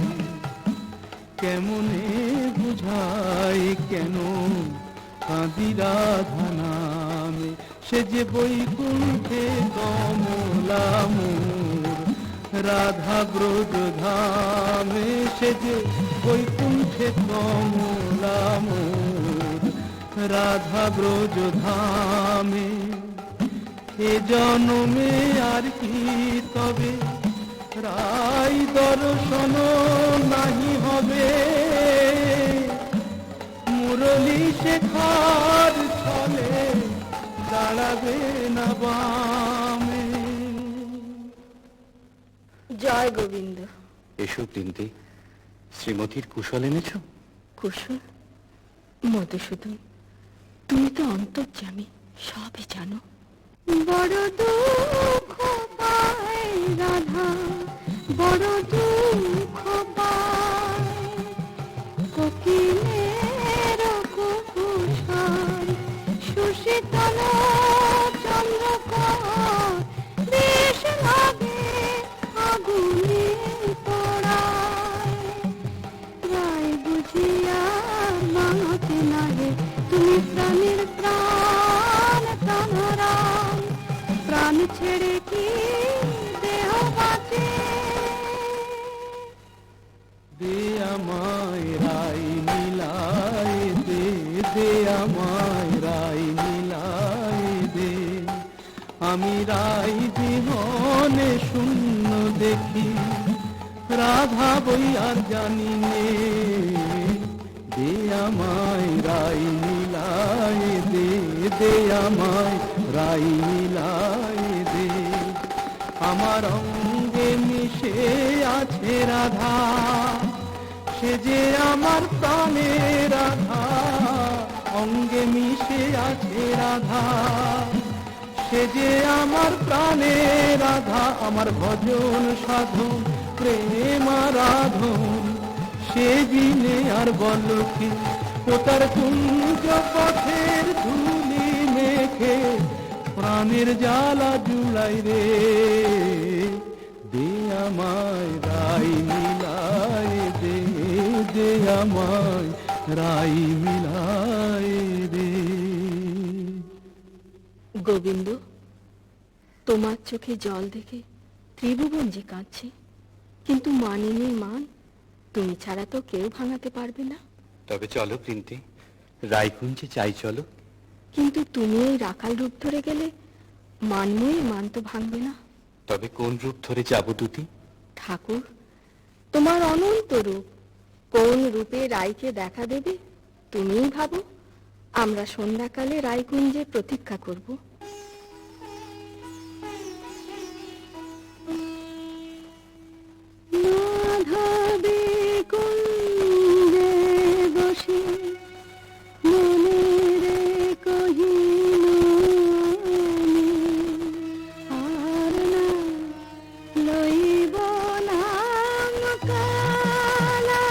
কেমনে বুঝাই কেন কাঁদি রাধা নামে। সে যে বৈকুণ্ঠে কমলা মোর রাধা ব্রজ ধামে, সে যে বৈকুণ্ঠে কমলা মোর রাধা ব্রজ ধামে। এ জন্মে আর কি তবে রাই দর্শন নাহি হবে, মুরলী শেখার ছলে দাঁড়াবে না বামে। জয় গোবিন্দ। এসো বৃন্দে, শ্রীমতীর কুশল এনেছ? কুশল? মধুসূদন, তুমি তো অন্তর্যামী, সবই জানো। বড় দুঃখ পায় রাধা, বড় দুঃখ পায়, কোকিলের কুকুর সুশীতল চন্দ্রকর, বেশ লাগে আগুনে পোড়ায়। রায় বুঝিয়া মাতে নাহে, তুমি প্রাণের প্রাণ প্রাণরাম, প্রাণ ছেড়ে কি দেহ বাঁচে। দে আমায় রাই মিলায় দে, দে আমায় রাই মিলায় দে। আমি রাই বিহনে শূন্য দেখি, রাধা বই আর জানি নে। দে আমায় রাই মিলায় দে, দে আমায় রাই মিলায় দে। আমার অঙ্গে মিশে আছে রাধা, সে যে আমার প্রাণে রাধা। অঙ্গে মিশে আছে রাধা, সে যে আমার প্রাণে রাধা। আমার ভজন সাধন প্রেম আরাধন, সে দিনে আর বল কি। ও তার কুঞ্জ পথের ধুলি মেখে প্রাণের জ্বালা জুড়াই রে। দে আমায় রাই মিলায় দে, দে আমায় রাই মিলায় দে। গোবিন্দ, তোমার চোখে জল দেখে ত্রিভুবন যে কাঁদছে, কিন্তু মানিনীর মান তুমি ছাড়া তো কেউ ভাঙাতে পারবে না। তবে চলো বৃন্দে, রায়কুঞ্জে চাই চলো। কিন্তু তুমি এই রাখাল রূপ ধরে গেলে মানময়ীর মান তো ভাঙবে না। তবে কোন রূপ ধরে যাব দুটি? ঠাকুর, তোমার অনন্ত রূপ, কোন রূপে রায়কে দেখা দেবে তুমিই ভাবো। আমরা সন্ধ্যাকালে রায়কুঞ্জে প্রতীক্ষা করব। মাধবী কুঞ্জে বসে মনেরে কহিনু আমি, আর না লইব নাম কালা,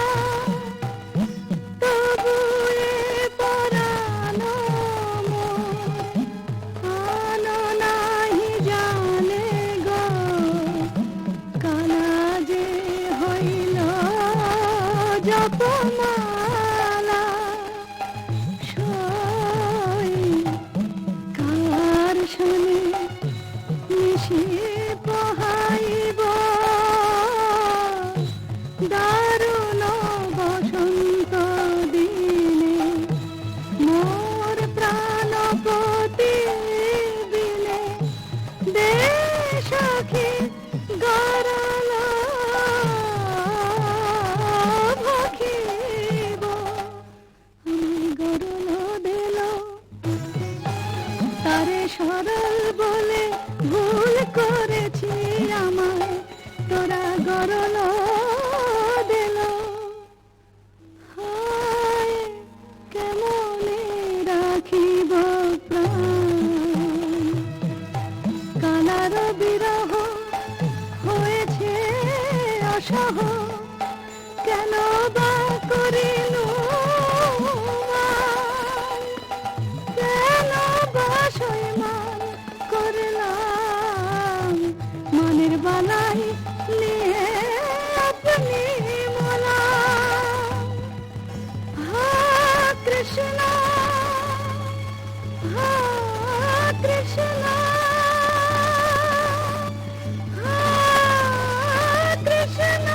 তবু এ পরাণ মোর প্রাণ কানার বিরহ হয়েছে অসহ কেন বা করিল কেন বা সইমান করলাম মনের বালাই নিয়ে আপনি মোলা হা কৃষ্ণ হা কৃষ্ণ হা কৃষ্ণ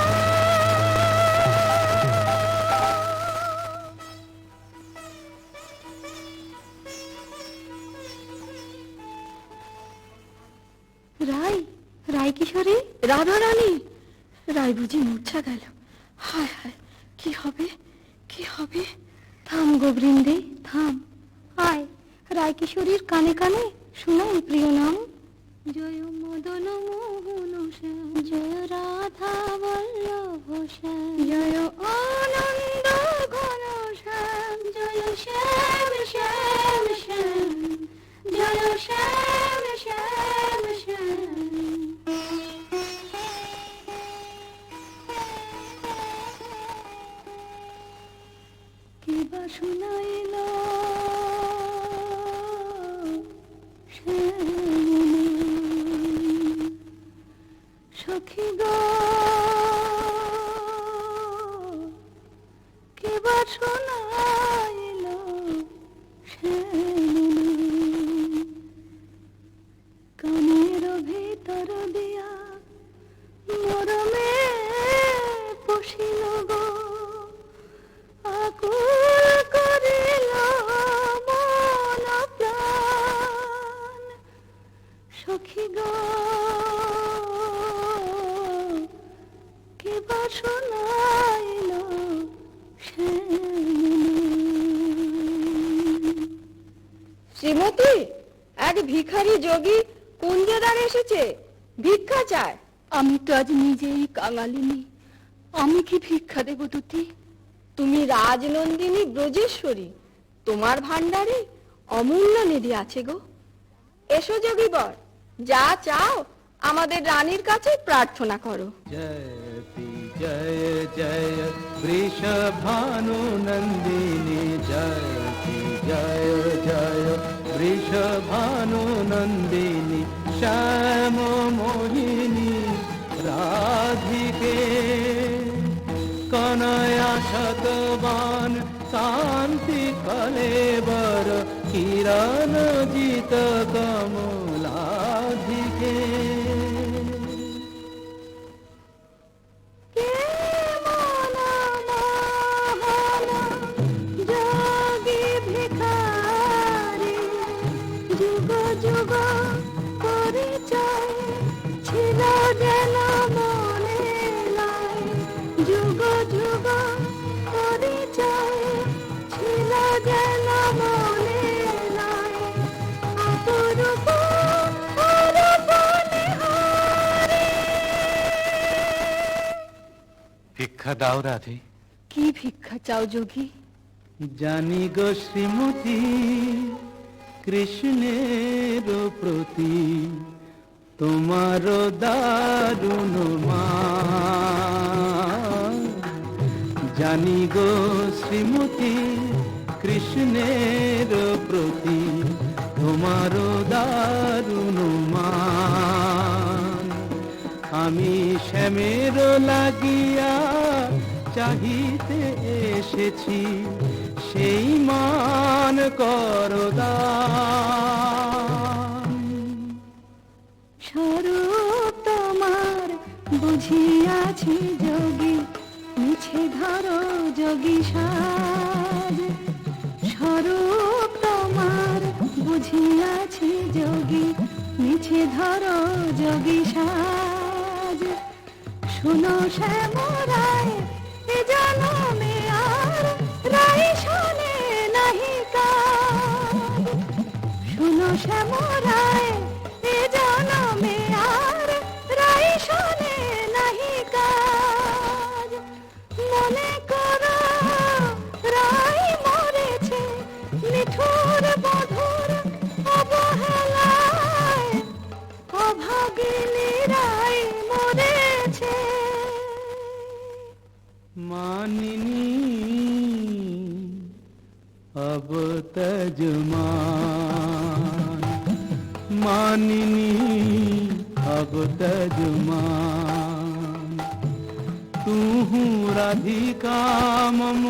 রাই রাই কিশোরী রাধা রানী রাই বুঝি মূর্ছা গেল হায় হায় কি হবে কি হবে থাম গো বৃন্দে থাম আয় রায় কিশোরীর কানে কানে শুনাই প্রিয় নাম জয় মদন মোহন শ্যাম জয় রাধা বল্লভ শ্যাম জয় আনন্দ ঘন শ্যাম জয় শ্যাম শ্যাম শ্যাম জয় শ্যাম শ্যাম শ্যাম কি বা শুনাইল সখী গো কি বা শুনাইল কানের ভিতর দিয়া মরমে পশিল গো আকুল করিল মন প্রাণ সখী গো কেবা শোনাইল শ্রীমতী এক ভিখারি যোগী কুঞ্জদার এসেছে ভিক্ষা চায় আমি তো আজ নিজেই কাঙালিনী আমি কি ভিক্ষা দেব দুটি তুমি রাজনন্দিনী ব্রজেশ্বরী তোমার ভান্ডারে অমূল্য নিধি আছে গো এসো যোগীবর যা চাও আমাদের রানীর কাছে প্রার্থনা করো जयति जय जय वृषभानु नन्दिनी जयति जय जय वृषभानु नन्दिनी श्याम मोहिनी राधिके कनया शतवान शांति कलेवर किरण जित कमलाधिके যোগী ভিখারি যুগ যুগ পরিচয় ছিল যেন মনে নাই যুগ যুগ পরিচয় ছিল যেন মনে নাই অপরূপ অরূপ নিহারি ভিক্ষা দাও রাধে কি ভিক্ষা চাও যোগী জানি গো শ্রীমতী কৃষ্ণের প্রতি তোমার দারুণ মান জানি গো শ্রীমতী কৃষ্ণের প্রতি তোমার দারুণ মান আমি শ্যামের লাগিয়া চাহিতে এসেছি সেই মান করদান স্বরূপ তোমার বুঝিয়াছি যোগী মিছে ধরো যোগী সাজ স্বরূপ তোমার বুঝিয়াছি যোগী মিছে ধরো যোগী সাজ শুনো শ্যামরায় এ জনমে আর রাই শোনে নাহি কাজ শুনো শ্যামরায় এ জনমে আর রাই শোনে নাহি কাজ মনে করো রাই মরেছে নিঠুর বধুর রায় মরেছে। मानिनी अब तजमान, मानिनी अब तजमान, तू राधिका मम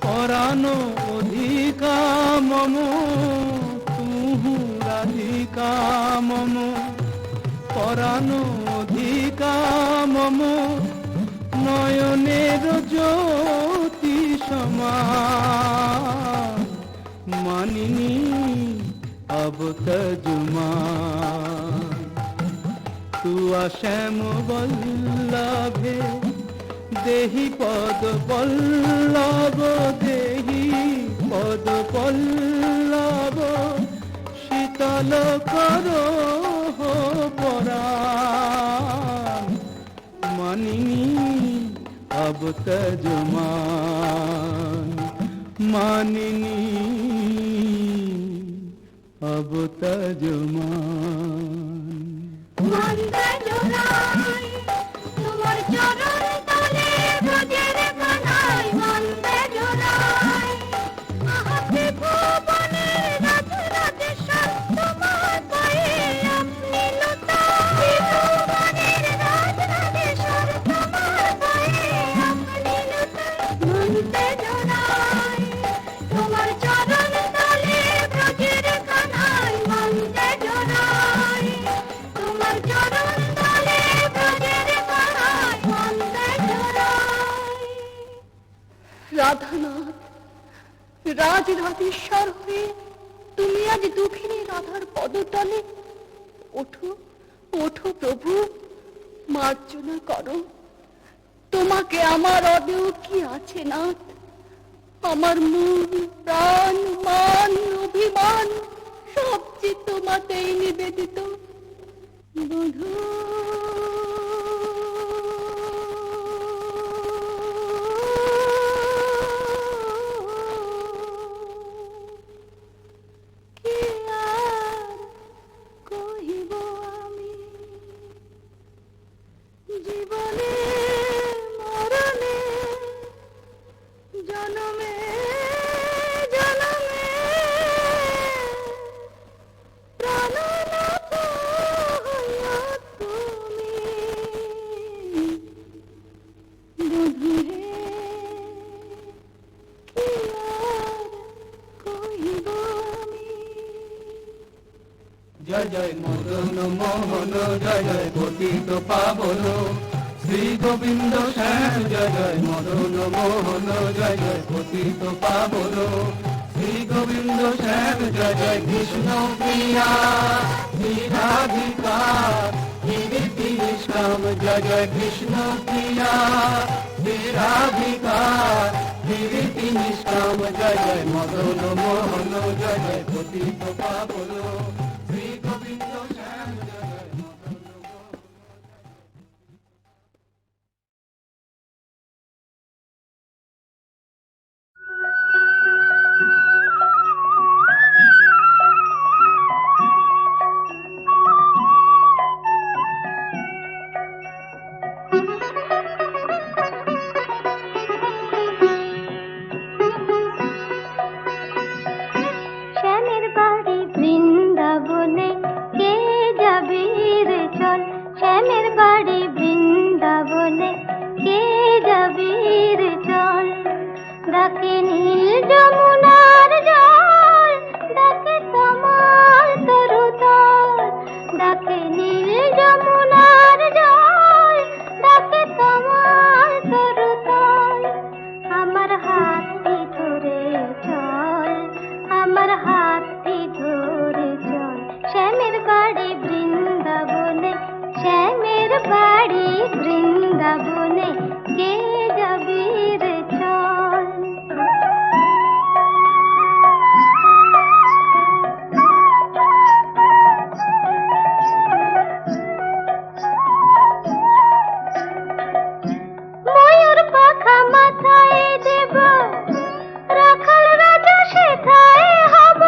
परानो अधिका मम, तू राधिका मम परानो अधिका मम, নয়নের জ্যোতি সমান, মানিনি अब तजुমান, তু শ্যাম বল্লভে দেহি পদ পল্লব, দেহি পদ পল্লব, শীতল করো পরাণ, মানিনি अब तजुमान, मानिनी अब तजुमान। মন্দে জোড়াই তোমার চরণ তলে ব্রজের কানাই, মন্দে জোড়াই আহাতে ভুবনের রাজ রাজেশ্বর, তোমার পায়ে আপনি লুটাই, ভুবনের রাজ রাজেশ্বর, তোমার পায়ে আপনি লুটাই। মন্দে জোড়াই তোমার চরণ তলে ব্রজের কানাই, মন্দে জোড়াই তোমার চরণ তলে ব্রজের কানাই, মন্দে জোড়াই। রাধানাথ, রাজ রাধেশ্বর হয়ে তুমি আজ দুঃখিনী রাধার পদতলে ওঠো, ওঠো প্রভু, মার্জনা করো। তোমাকে আমার অদেও কি আছে নাথ, আমার মন প্রাণ মান অভিমান সব যে তোমাতেই নিবেদিত। বধূ কি আর কহিব আমি, জীবনে মরণে জনমে জনমে প্রাণনাথ হইয়া তুমি। বধূরে কি আর কহিব আমি। জয় জয় মদন মোহন, জয় জয় পতিত পাবন, শ্রী গোবিন্দ শ্যাম, জয় জয় মদন মোহন, জয় জয় পতিত পাবন, শ্রী গোবিন্দ শ্যাম, জয় জয় কৃষ্ণ প্রিয়া শ্রী রাধিকা গিরিতি নিষ্কাম, জয় জয় কৃষ্ণ প্রিয়া শ্রী রাধিকা গিরিতি নিষ্কাম, জয় জয় মদন মোহন, জয় জয় পতিত পাবন, শ্রী গোবিন্দ শ্যাম, জয় জয় মদন মোহন। শ্যামের বাড়ি বৃন্দাবনে কে যাবি রে চল, শ্যামের বাড়ি বৃন্দাবনে কে যাবি রে চল। ডাকে নীল যমুনার জল, ডাকে তমাল তরুতল, ডাকে নীল যমুনার জল, ডাকে তমাল তরুতল। আমার হাতটি ধরে চল, আমার হাতটি ধরে চল, শ্যামের বাড়ি বৃন্দাবনে, শ্যামের বাড়ি বৃন্দাবনে কে যাবি রে চল। ময়ূর পাখা মাথায় দেব, রাখাল রাজা সেথায় হব,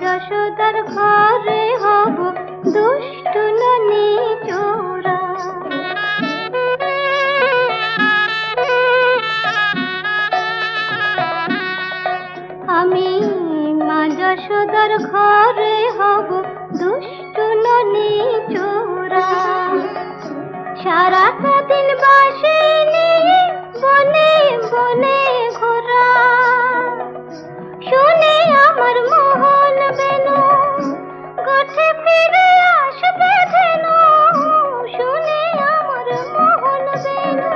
যশোদার ঘরে হব দুষ্টু ননি চোরা। আমি মা যশোদার ঘরে হব দুষ্টু ননি চোরা। সারাটা দিন বাসে নিয়ে বনে বনে ঘোরা। শুনে আমার মোহন বেনু গোঠে ফিরে আসবে ধেনু। শুনে আমার মোহন বেনু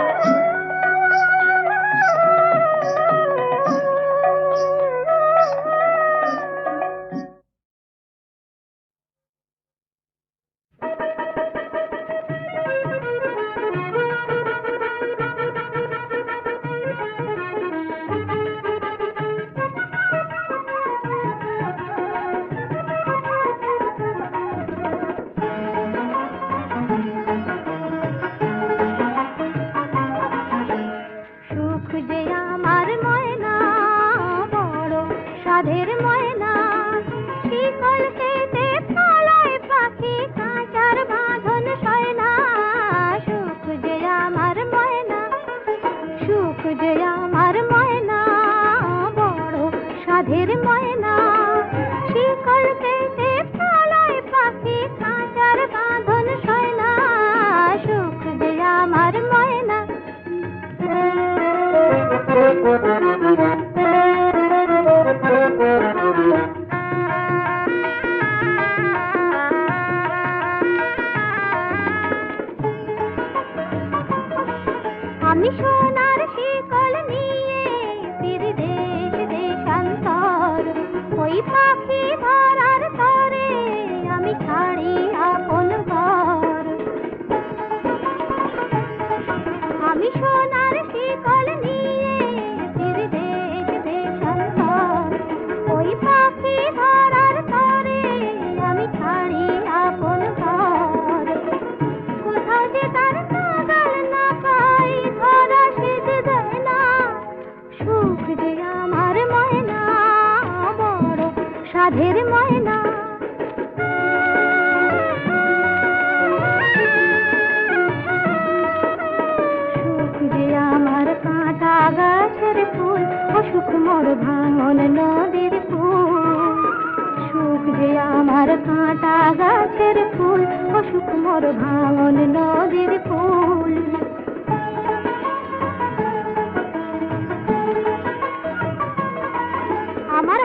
আমি সোনার শিকল নিয়ে ফিরি দেশ দেশান্তর। ওই পাখি ধরার তরে আমি ছাড়ি আপন ঘর। আমি সোনার শিকল নিয়ে ফিরি দেশ দেশান্তর। ওই পাখি ধরার তরে আমি ছাড়ি আপন ঘর। কোথাও যে তার নাগাল না পাই ধরা সেজে দেয় না। সুখ যে আমার ময়না বড় সাধের ময়না। সুখ যে আমার কাঁটা গাছের ফুল অসুখ মোর ভাঙন নদীর ফুল। সুখ যে আমার কাঁটা গাছের ফুল অসুখ মোর ভাঙন নদীর ফুল। আমার